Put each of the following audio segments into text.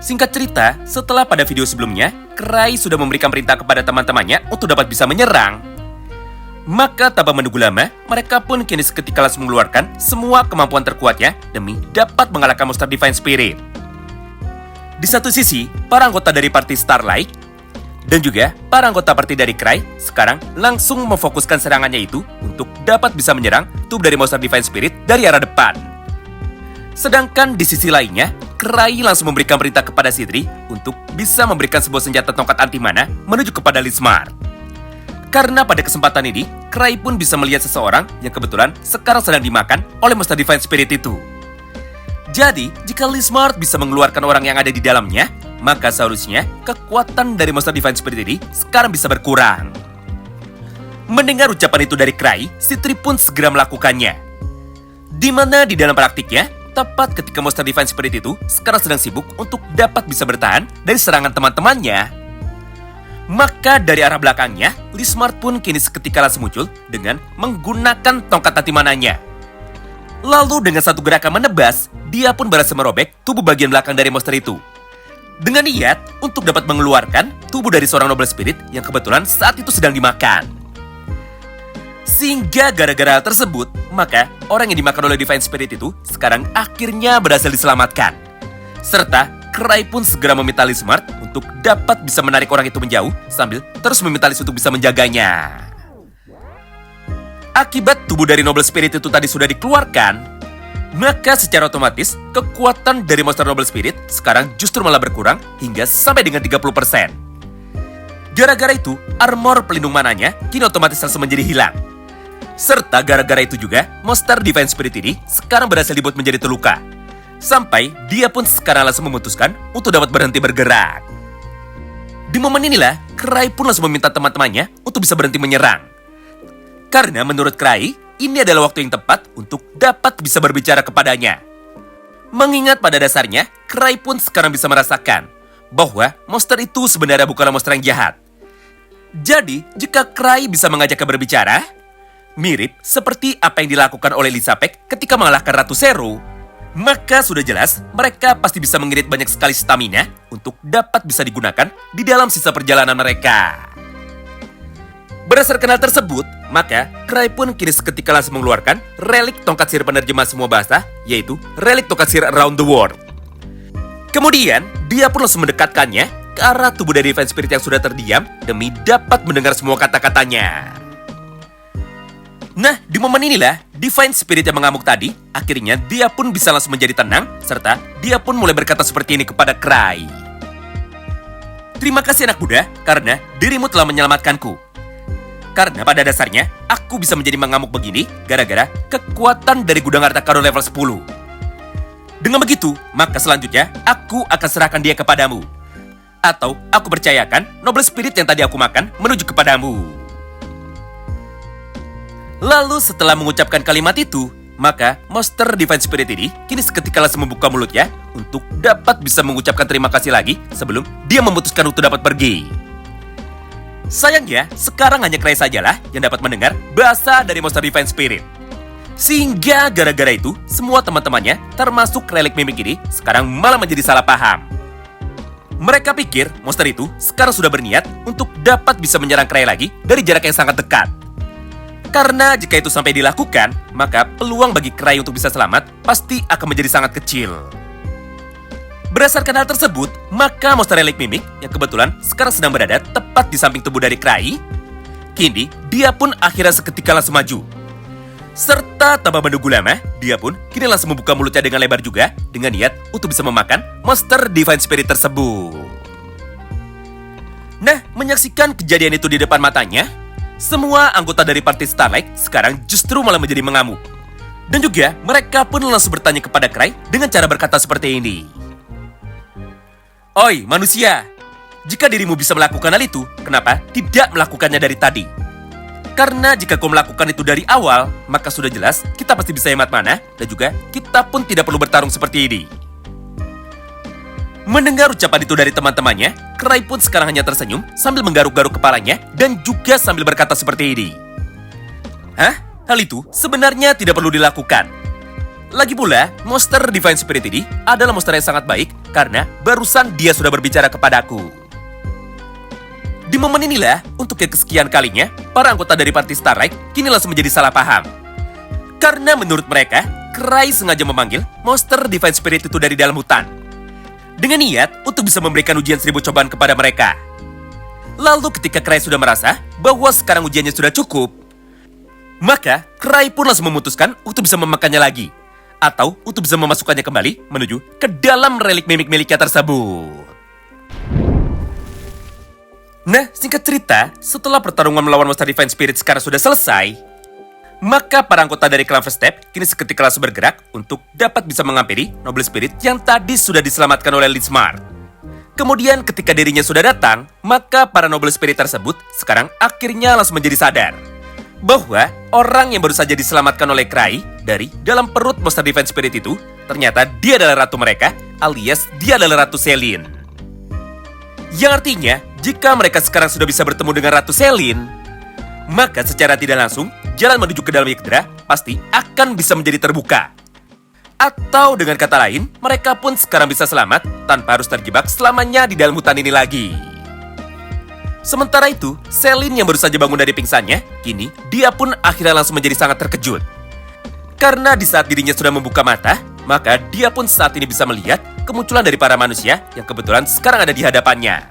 Singkat cerita, setelah pada video sebelumnya, Cry sudah memberikan perintah kepada teman-temannya untuk dapat bisa menyerang. Maka tanpa menunggu lama, mereka pun kini seketika langsung mengeluarkan semua kemampuan terkuatnya demi dapat mengalahkan monster Divine Spirit. Di satu sisi, para anggota dari party Starlight dan juga para anggota party dari Cry sekarang langsung memfokuskan serangannya itu untuk dapat bisa menyerang tubuh dari monster Divine Spirit dari arah depan. Sedangkan di sisi lainnya, Cry langsung memberikan perintah kepada Sidri untuk bisa memberikan sebuah senjata tongkat anti mana menuju kepada Lismar. Karena pada kesempatan ini, Cry pun bisa melihat seseorang yang kebetulan sekarang sedang dimakan oleh monster Divine Spirit itu. Jadi, jika Lismar bisa mengeluarkan orang yang ada di dalamnya, maka seharusnya kekuatan dari monster Divine Spirit ini sekarang bisa berkurang. Mendengar ucapan itu dari Cry, Sidri pun segera melakukannya. Di mana di dalam praktiknya, tepat ketika monster Divine Spirit itu sekarang sedang sibuk untuk dapat bisa bertahan dari serangan teman-temannya. Maka dari arah belakangnya, Lismar pun kini seketika langsung muncul dengan menggunakan tongkat anti mananya. Lalu dengan satu gerakan menebas, dia pun berhasil merobek tubuh bagian belakang dari monster itu. Dengan niat untuk dapat mengeluarkan tubuh dari seorang noble spirit yang kebetulan saat itu sedang dimakan. Sehingga gara-gara hal tersebut, maka orang yang dimakan oleh Divine Spirit itu sekarang akhirnya berhasil diselamatkan. Serta Cry pun segera meminta Lismar untuk dapat bisa menarik orang itu menjauh sambil terus meminta Lis untuk bisa menjaganya. Akibat tubuh dari Noble Spirit itu tadi sudah dikeluarkan, maka secara otomatis kekuatan dari monster Noble Spirit sekarang justru malah berkurang hingga sampai dengan 30%. Gara-gara itu, armor pelindung mananya kini otomatis langsung menjadi hilang. Serta gara-gara itu juga, monster Divine Spirit ini sekarang berhasil dibuat menjadi terluka. Sampai dia pun sekarang langsung memutuskan untuk dapat berhenti bergerak. Di momen inilah, Cry pun langsung meminta teman-temannya untuk bisa berhenti menyerang. Karena menurut Cry, ini adalah waktu yang tepat untuk dapat bisa berbicara kepadanya. Mengingat pada dasarnya, Cry pun sekarang bisa merasakan bahwa monster itu sebenarnya bukanlah monster yang jahat. Jadi, jika Cry bisa mengajaknya berbicara, mirip seperti apa yang dilakukan oleh Lisapek ketika mengalahkan Ratu Seru, maka sudah jelas mereka pasti bisa mengirit banyak sekali stamina untuk dapat bisa digunakan di dalam sisa perjalanan mereka. Berdasarkan hal tersebut, maka Cry pun kini seketika langsung mengeluarkan relik tongkat sihir penerjemah semua bahasa, yaitu relik tongkat sihir Around the World. Kemudian, dia pun langsung mendekatkannya ke arah tubuh dari Divine Spirit yang sudah terdiam demi dapat mendengar semua kata-katanya. Nah, di momen inilah, Divine Spirit yang mengamuk tadi, akhirnya dia pun bisa langsung menjadi tenang, serta dia pun mulai berkata seperti ini kepada Cry. Terima kasih anak muda, karena dirimu telah menyelamatkanku. Karena pada dasarnya, aku bisa menjadi mengamuk begini, gara-gara kekuatan dari gudang harta karun level 10. Dengan begitu, maka selanjutnya, aku akan serahkan dia kepadamu. Atau, aku percayakan, Noble Spirit yang tadi aku makan, menuju kepadamu. Lalu setelah mengucapkan kalimat itu, maka monster Divine Spirit ini kini seketika langsung membuka mulutnya untuk dapat bisa mengucapkan terima kasih lagi sebelum dia memutuskan untuk dapat pergi. Sayangnya, sekarang hanya Cry sajalah yang dapat mendengar bahasa dari monster Divine Spirit. Sehingga gara-gara itu, semua teman-temannya termasuk relik mimik ini sekarang malah menjadi salah paham. Mereka pikir monster itu sekarang sudah berniat untuk dapat bisa menyerang Cry lagi dari jarak yang sangat dekat. Karena jika itu sampai dilakukan, maka peluang bagi Cry untuk bisa selamat pasti akan menjadi sangat kecil. Berdasarkan hal tersebut, maka monster relik mimik yang kebetulan sekarang sedang berada tepat di samping tubuh dari Cry, kini dia pun akhirnya seketika langsung maju. Serta tanpa menunggu lama, dia pun kini langsung membuka mulutnya dengan lebar juga dengan niat untuk bisa memakan monster Divine Spirit tersebut. Nah, menyaksikan kejadian itu di depan matanya, semua anggota dari party Starlight sekarang justru malah menjadi mengamuk. Dan juga mereka pun langsung bertanya kepada Cry dengan cara berkata seperti ini. Oi manusia, jika dirimu bisa melakukan hal itu, kenapa tidak melakukannya dari tadi? Karena jika kau melakukan itu dari awal, maka sudah jelas kita pasti bisa hemat mana, dan juga kita pun tidak perlu bertarung seperti ini. Mendengar ucapan itu dari teman-temannya, Cry pun sekarang hanya tersenyum sambil menggaruk-garuk kepalanya dan juga sambil berkata seperti ini. Hah? Hal itu sebenarnya tidak perlu dilakukan. Lagi pula, monster Divine Spirit ini adalah monster yang sangat baik karena barusan dia sudah berbicara kepadaku. Di momen inilah, untuk yang kesekian kalinya, para anggota dari party Starlight kini langsung menjadi salah paham. Karena menurut mereka, Cry sengaja memanggil monster Divine Spirit itu dari dalam hutan, dengan niat untuk bisa memberikan ujian 1000 cobaan kepada mereka. Lalu ketika Cry sudah merasa bahwa sekarang ujiannya sudah cukup, maka Cry pun langsung memutuskan untuk bisa memakannya lagi, atau untuk bisa memasukkannya kembali menuju ke dalam relik mimik miliknya tersebut. Nah, singkat cerita, setelah pertarungan melawan monster Divine Spirit sekarang sudah selesai, maka para anggota dari klan First Step kini seketika langsung bergerak untuk dapat bisa menghampiri Noble Spirit yang tadi sudah diselamatkan oleh Lead Smart. Kemudian ketika dirinya sudah datang, maka para Noble Spirit tersebut sekarang akhirnya langsung menjadi sadar bahwa orang yang baru saja diselamatkan oleh Cry dari dalam perut monster Divine Spirit itu, ternyata dia adalah ratu mereka, alias dia adalah Ratu Selene. Yang artinya, jika mereka sekarang sudah bisa bertemu dengan Ratu Selene, maka secara tidak langsung, jalan menuju ke dalam Yggdra pasti akan bisa menjadi terbuka. Atau dengan kata lain, mereka pun sekarang bisa selamat tanpa harus terjebak selamanya di dalam hutan ini lagi. Sementara itu, Selene yang baru saja bangun dari pingsannya, kini dia pun akhirnya langsung menjadi sangat terkejut. Karena di saat dirinya sudah membuka mata, maka dia pun saat ini bisa melihat kemunculan dari para manusia yang kebetulan sekarang ada di hadapannya.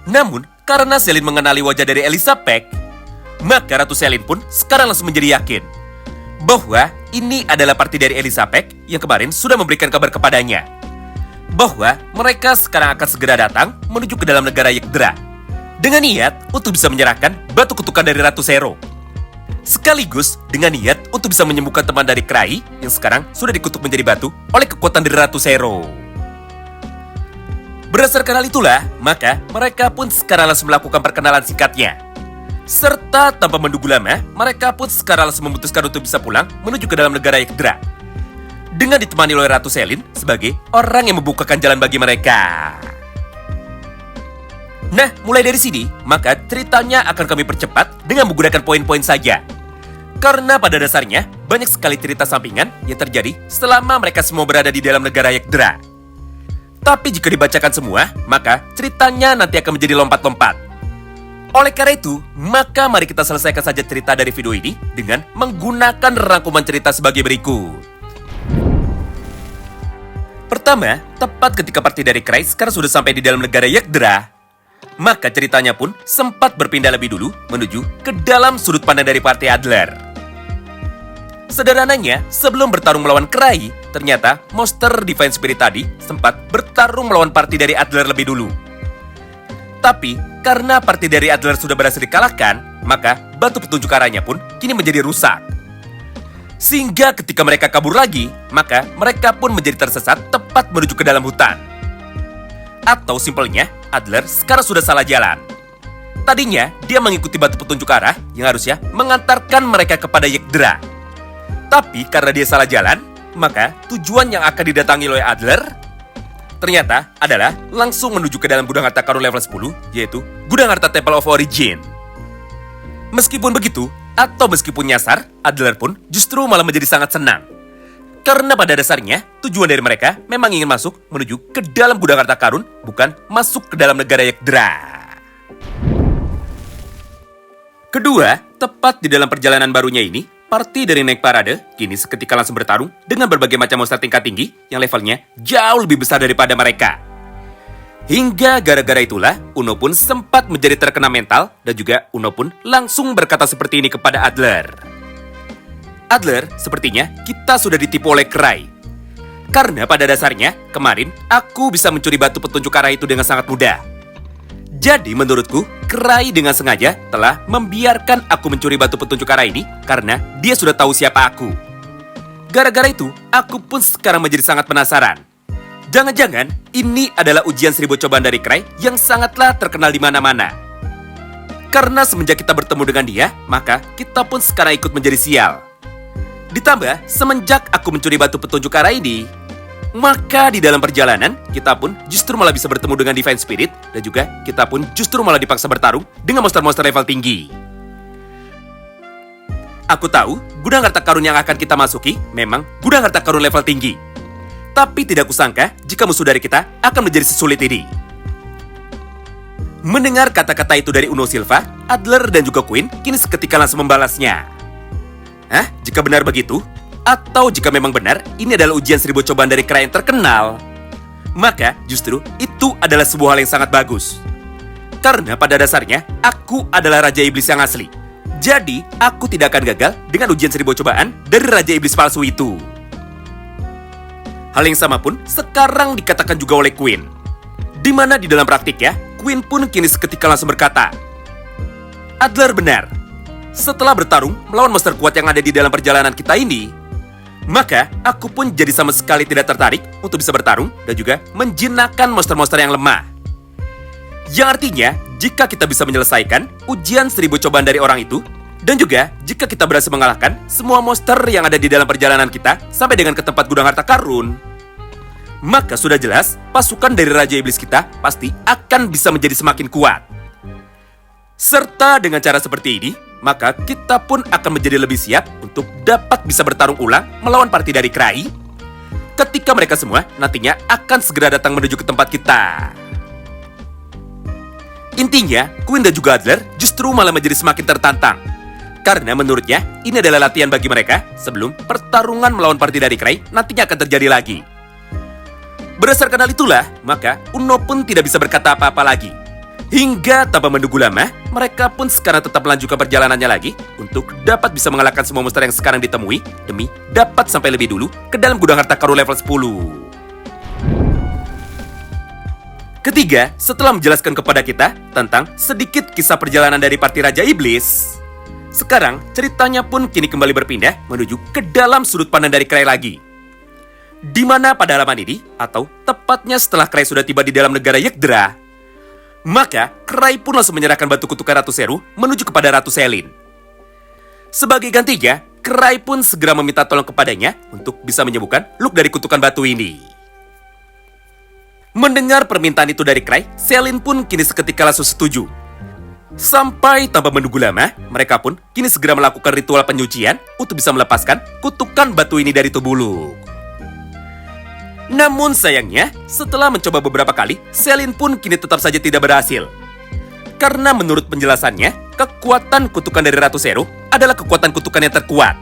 Namun, karena Selene mengenali wajah dari Elizabeth, maka Ratu Selene pun sekarang langsung menjadi yakin bahwa ini adalah parti dari Elizabeth yang kemarin sudah memberikan kabar kepadanya bahwa mereka sekarang akan segera datang menuju ke dalam negara Yggdra dengan niat untuk bisa menyerahkan batu kutukan dari Ratu Zero, sekaligus dengan niat untuk bisa menyembuhkan teman dari Cry yang sekarang sudah dikutuk menjadi batu oleh kekuatan dari Ratu Zero. Berdasarkan hal itulah, maka mereka pun sekarang langsung melakukan perkenalan singkatnya. Serta tanpa menunggu lama, mereka pun sekarang langsung memutuskan untuk bisa pulang menuju ke dalam negara Yggdra, dengan ditemani oleh Ratu Selene sebagai orang yang membukakan jalan bagi mereka. Nah, mulai dari sini, maka ceritanya akan kami percepat dengan menggunakan poin-poin saja. Karena pada dasarnya, banyak sekali cerita sampingan yang terjadi selama mereka semua berada di dalam negara Yggdra. Tapi jika dibacakan semua, maka ceritanya nanti akan menjadi lompat-lompat. Oleh karena itu, maka mari kita selesaikan saja cerita dari video ini dengan menggunakan rangkuman cerita sebagai berikut. Pertama, tepat ketika parti dari Cry sekarang sudah sampai di dalam negara Yggdra, maka ceritanya pun sempat berpindah lebih dulu menuju ke dalam sudut pandang dari partai Adler. Sederhananya, sebelum bertarung melawan Cry, ternyata monster Divine Spirit tadi sempat bertarung melawan parti dari Adler lebih dulu. Tapi, karena parti dari Adler sudah berhasil dikalahkan, maka batu petunjuk arahnya pun kini menjadi rusak. Sehingga ketika mereka kabur lagi, maka mereka pun menjadi tersesat tepat menuju ke dalam hutan. Atau simpelnya, Adler sekarang sudah salah jalan. Tadinya, dia mengikuti batu petunjuk arah yang harusnya mengantarkan mereka kepada Yggdra. Tapi karena dia salah jalan, maka tujuan yang akan didatangi oleh Adler ternyata adalah langsung menuju ke dalam gudang harta karun level 10, yaitu gudang harta Temple of Origin. Meskipun begitu, atau meskipun nyasar, Adler pun justru malah menjadi sangat senang. Karena pada dasarnya, tujuan dari mereka memang ingin masuk menuju ke dalam gudang harta karun, bukan masuk ke dalam negara Yggdra. Kedua, tepat di dalam perjalanan barunya ini, parti dari Naik Parade kini seketika langsung bertarung dengan berbagai macam monster tingkat tinggi yang levelnya jauh lebih besar daripada mereka. Hingga gara-gara itulah, Uno pun sempat menjadi terkena mental dan juga Uno pun langsung berkata seperti ini kepada Adler. Adler, sepertinya kita sudah ditipu oleh Cry. Karena pada dasarnya, kemarin aku bisa mencuri batu petunjuk arah itu dengan sangat mudah. Jadi menurutku, Cry dengan sengaja telah membiarkan aku mencuri batu petunjuk arah ini karena dia sudah tahu siapa aku. Gara-gara itu, aku pun sekarang menjadi sangat penasaran. Jangan-jangan ini adalah ujian 1000 cobaan dari Cry yang sangatlah terkenal di mana-mana. Karena semenjak kita bertemu dengan dia, maka kita pun sekarang ikut menjadi sial. Ditambah, semenjak aku mencuri batu petunjuk arah ini, maka di dalam perjalanan, kita pun justru malah bisa bertemu dengan Divine Spirit, dan juga kita pun justru malah dipaksa bertarung dengan monster-monster level tinggi. Aku tahu gudang harta karun yang akan kita masuki memang gudang harta karun level tinggi. Tapi tidak kusangka jika musuh dari kita akan menjadi sesulit ini. Mendengar kata-kata itu dari Uno Silva, Adler dan juga Queen kini seketika langsung membalasnya. Hah? Jika benar begitu? Atau jika memang benar ini adalah ujian 1000 cobaan dari kera yang terkenal? Maka justru itu adalah sebuah hal yang sangat bagus. Karena pada dasarnya aku adalah Raja Iblis yang asli. Jadi aku tidak akan gagal dengan ujian 1000 cobaan dari Raja Iblis palsu itu. Hal yang sama pun sekarang dikatakan juga oleh Queen. Di mana di dalam praktik ya, Queen pun kini seketika langsung berkata, Adler benar. Setelah bertarung melawan monster kuat yang ada di dalam perjalanan kita ini, maka aku pun jadi sama sekali tidak tertarik untuk bisa bertarung dan juga menjinakkan monster-monster yang lemah. Yang artinya, jika kita bisa menyelesaikan ujian 1000 cobaan dari orang itu, dan juga jika kita berhasil mengalahkan semua monster yang ada di dalam perjalanan kita sampai dengan ke tempat gudang harta karun, maka sudah jelas pasukan dari Raja Iblis kita pasti akan bisa menjadi semakin kuat. Serta dengan cara seperti ini, maka kita pun akan menjadi lebih siap untuk dapat bisa bertarung ulang melawan parti dari Krai ketika mereka semua nantinya akan segera datang menuju ke tempat kita. Intinya, Queen dan juga Adler justru malah menjadi semakin tertantang. Karena menurutnya, ini adalah latihan bagi mereka sebelum pertarungan melawan parti dari Krai nantinya akan terjadi lagi. Berdasarkan hal itulah, maka Uno pun tidak bisa berkata apa-apa lagi. Hingga tanpa menunggu lama, mereka pun sekarang tetap melanjutkan perjalanannya lagi untuk dapat bisa mengalahkan semua monster yang sekarang ditemui demi dapat sampai lebih dulu ke dalam gudang harta karun level 10. Ketiga, setelah menjelaskan kepada kita tentang sedikit kisah perjalanan dari parti Raja Iblis, sekarang ceritanya pun kini kembali berpindah menuju ke dalam sudut pandang dari Krai lagi. Di mana pada halaman ini, atau tepatnya setelah Krai sudah tiba di dalam negara Yggdra, maka Krai pun langsung menyerahkan batu kutukan Ratu Seru menuju kepada Ratu Selin. Sebagai gantinya, Krai pun segera meminta tolong kepadanya untuk bisa menyembuhkan luka dari kutukan batu ini. Mendengar permintaan itu dari Krai, Selin pun kini seketika langsung setuju. Sampai tanpa menunggu lama, mereka pun kini segera melakukan ritual penyucian untuk bisa melepaskan kutukan batu ini dari tubuh Luke. Namun sayangnya, setelah mencoba beberapa kali, Selin pun kini tetap saja tidak berhasil. Karena menurut penjelasannya, kekuatan kutukan dari Ratu Seru adalah kekuatan kutukan yang terkuat.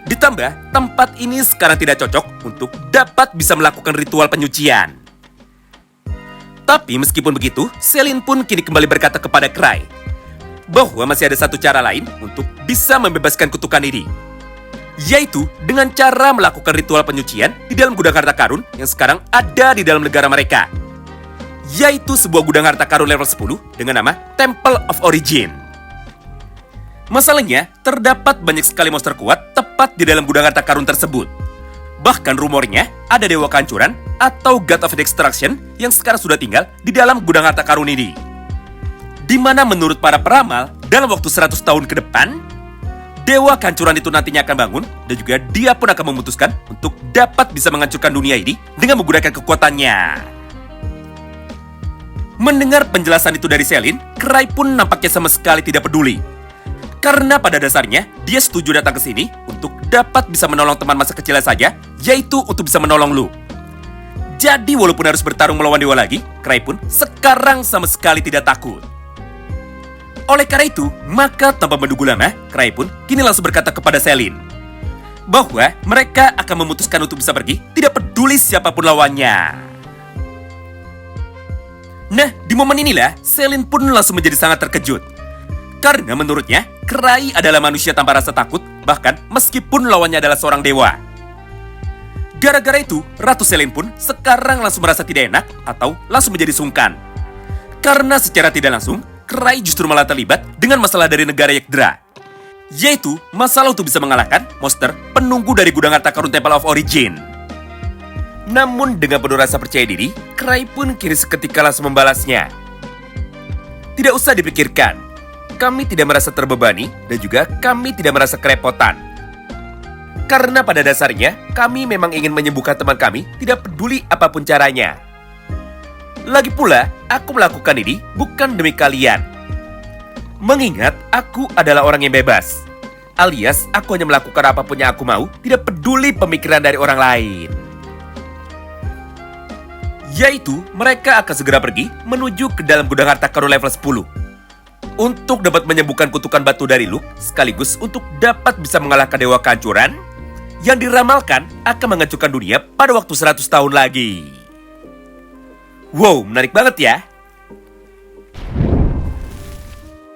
Ditambah, tempat ini sekarang tidak cocok untuk dapat bisa melakukan ritual penyucian. Tapi meskipun begitu, Selin pun kini kembali berkata kepada Krai bahwa masih ada satu cara lain untuk bisa membebaskan kutukan ini, yaitu dengan cara melakukan ritual penyucian di dalam gudang harta karun yang sekarang ada di dalam negara mereka, yaitu sebuah gudang harta karun level 10 dengan nama Temple of Origin. Masalahnya, terdapat banyak sekali monster kuat tepat di dalam gudang harta karun tersebut. Bahkan rumornya ada Dewa Kehancuran atau God of Destruction yang sekarang sudah tinggal di dalam gudang harta karun ini. Di mana menurut para peramal, dalam waktu 100 tahun ke depan, Dewa Kehancuran itu nantinya akan bangun dan juga dia pun akan memutuskan untuk dapat bisa menghancurkan dunia ini dengan menggunakan kekuatannya. Mendengar penjelasan itu dari Selin, Krai pun nampaknya sama sekali tidak peduli. Karena pada dasarnya, dia setuju datang ke sini untuk dapat bisa menolong teman masa kecilnya saja, yaitu untuk bisa menolong Luke. Jadi walaupun harus bertarung melawan dewa lagi, Krai pun sekarang sama sekali tidak takut. Oleh karena itu, maka tanpa menunggu lama, Krai pun kini langsung berkata kepada Selin bahwa mereka akan memutuskan untuk bisa pergi, tidak peduli siapapun lawannya. Nah, di momen inilah, Selin pun langsung menjadi sangat terkejut. Karena menurutnya, Krai adalah manusia tanpa rasa takut, bahkan meskipun lawannya adalah seorang dewa. Gara-gara itu, Ratu Selin pun sekarang langsung merasa tidak enak atau langsung menjadi sungkan. Karena secara tidak langsung, Krai justru malah terlibat dengan masalah dari negara Yggdra, yaitu masalah untuk bisa mengalahkan monster penunggu dari gudang harta karun Temple of Origin. Namun dengan penuh rasa percaya diri, Krai pun kini seketika langsung membalasnya. Tidak usah dipikirkan, kami tidak merasa terbebani dan juga kami tidak merasa kerepotan. Karena pada dasarnya, kami memang ingin menyembuhkan teman kami, tidak peduli apapun caranya. Lagi pula, aku melakukan ini bukan demi kalian. Mengingat aku adalah orang yang bebas. Alias, aku hanya melakukan apapun yang aku mau, tidak peduli pemikiran dari orang lain. Yaitu, mereka akan segera pergi menuju ke dalam gudang harta karun level 10. Untuk dapat menyembuhkan kutukan batu dari Luke, sekaligus untuk dapat bisa mengalahkan dewa kehancuran yang diramalkan akan menghancurkan dunia pada waktu 100 tahun lagi. Wow, menarik banget ya.